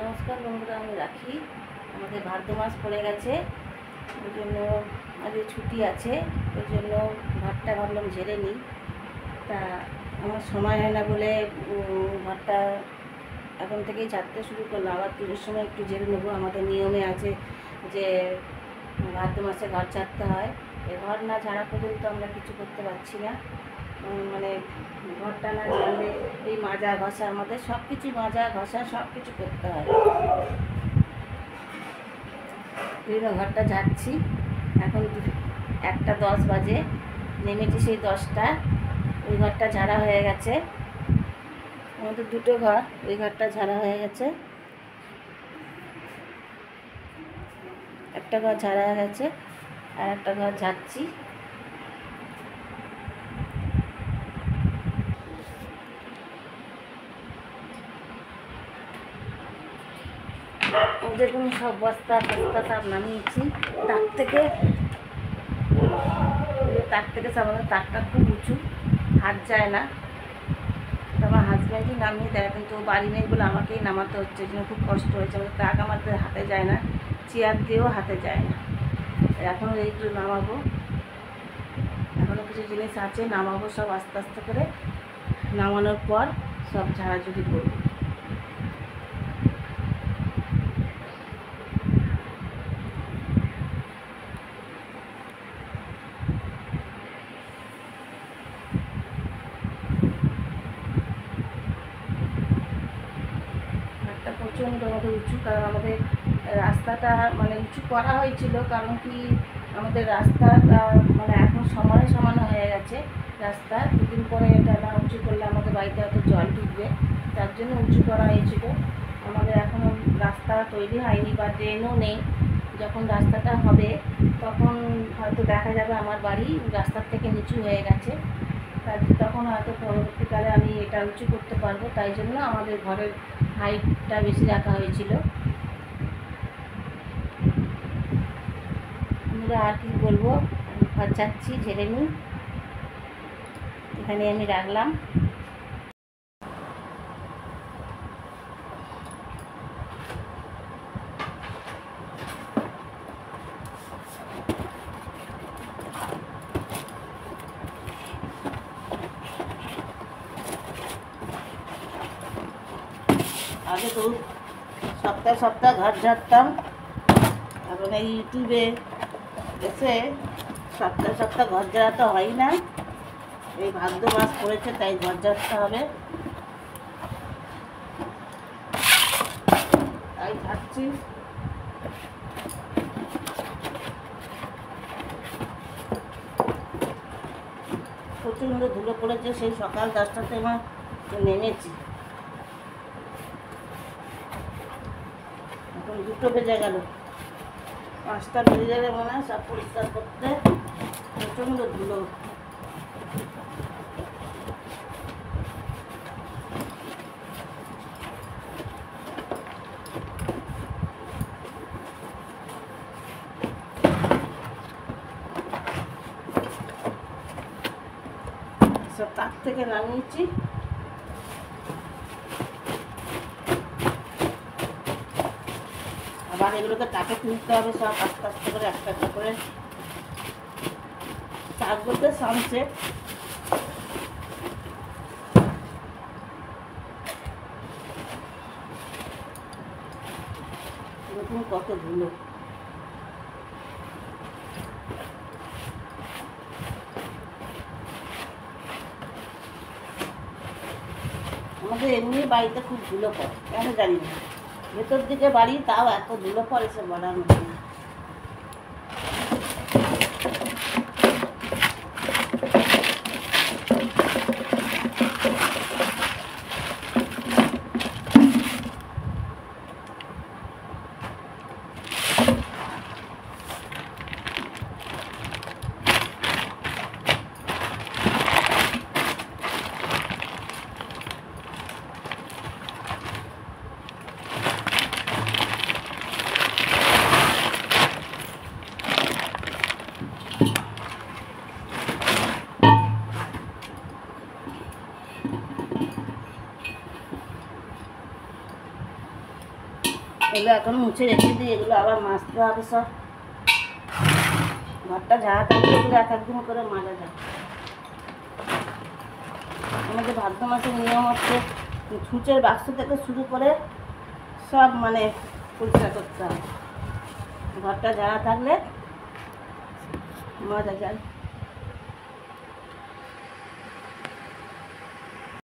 নমস্কার বন্ধুরা, আমি রাখি। আমাদের ভাদ্র মাস পড়ে গেছে, ওই জন্য আজকে ছুটি আছে, ওই জন্য ভাতটা ভাবলাম ঝেড়ে নিই। তা আমার সময় হয় না বলে ভাতটা এখন থেকেই ঝাড়তে শুরু করলাম। আবার পুজোর সময় একটু ঝেড়ে নেবো। আমাদের নিয়মে আছে যে ভাদ্র মাসে ঘর ঝাড়তে হয়। এই ঘর না ঝাড়া পর্যন্ত আমরা কিছু করতে পারছি না। মানে ঘরটা না ঝাড়লে এই মাজা ঘষা, আমাদের সব কিছু মাজা ঘষা সব কিছু করতে হয়। ঘরটা ঝাড়ছি। এখন 1:10 বাজে, নেমেছি সেই 10টা। ওই ঘরটা ঝাড়া হয়ে গেছে। আমাদের দুটো ঘর, ওই ঘরটা ঝাড়া হয়ে গেছে, একটা ঘর ঝাড়া হয়ে গেছে, আর একটা ঘর ঝাড়ছি। দেখুন সব বস্তা সব নামিয়েছি তাক থেকে। আমাদের তাকটা খুব উঁচু, হাত যায় না। তো আমার হাজব্যান্ডই নামিয়ে দেয়, কিন্তু বাড়ি নেই বলে আমাকেই নামাতে হচ্ছে, জন্য খুব কষ্ট হয়েছে। আমাদের তাক আমাদের হাতে যায় না, চেয়ার দিয়েও হাতে যায় না। এখনও এইগুলো নামাবো, এখনও কিছু জিনিস আছে নামাবো, সব আস্তে আস্তে করে নামানোর পর সব ঝাড়াঝুড়ি করবো। প্রচণ্ড আমাদের উঁচু, কারণ আমাদের রাস্তাটা মানে উঁচু করা হয়েছিল, কারণ কি আমাদের রাস্তাটা মানে এখন সমানে সমানে হয়ে গেছে রাস্তা। দুদিন পরে এটা না উঁচু করলে আমাদের বাড়িতে হয়তো জল ঢুকবে, তার জন্য উঁচু করা হয়েছিল। আমাদের এখনও রাস্তা তৈরি হয়নি বা ড্রেনও নেই। যখন রাস্তাটা হবে তখন হয়তো দেখা যাবে আমার বাড়ি রাস্তার থেকে নিচু হয়ে গেছে, তখন হয়তো পরবর্তীকালে আমি এটা উঁচু করতে পারবো। তাই জন্য আমাদের ঘরের হাইটটা বেশি রাখা হয়েছিল। আমরা আর কি বলবো, ঘর ঝাড়ছি, ঝেড়ে নিই। এখানে আমি রাখলাম। আগে তো সপ্তাহে ঘর ঝাড়তাম, এখন এই ইউটিউবে এসে সপ্তাহে ঘর ঝাড়া তো হয় না। এই ভাদ্র মাস পড়েছে, তাই ঘর ঝাড়তে হবে, তাই ঝাড়ছি। প্রচণ্ড ধুলো পড়েছে, সেই সকাল 10টাতে আমার নেমেছি, এখন 2টো বেজে গেল। 5টা বেজে গেলে মনে হয় সব পরিষ্কার করতে। প্রচণ্ড ধুলো। সব তাক থেকে নামিয়েছি। আবার এগুলোকে তাকে তুলতে হবে সব আস্তে আস্তে করে, একটা একটা করে। তাক বলতে সানসেট। দেখুন কত ধুলো। আমাদের এমনি বাড়িতে খুব ধুলো পড়ে, কেন জানি না। ভেতর দিকে বাড়ি, তাও এত ধুলো পড়ে সে বলার মতো না। এগুলো এখন মুছে রেখে দিই, এগুলো আবার মাজতে হবে সব। ঘরটা ঝাড়া থাকলে এগুলো এক একদিন করে মাজা যায়। আমাদের ভাদ্র মাসের নিয়ম হচ্ছে ছুঁচের বাক্স থেকে শুরু করে সব মানে পরিষ্কার করতে হবে। ঘরটা ঝাড়া থাকলে মাজা যায়।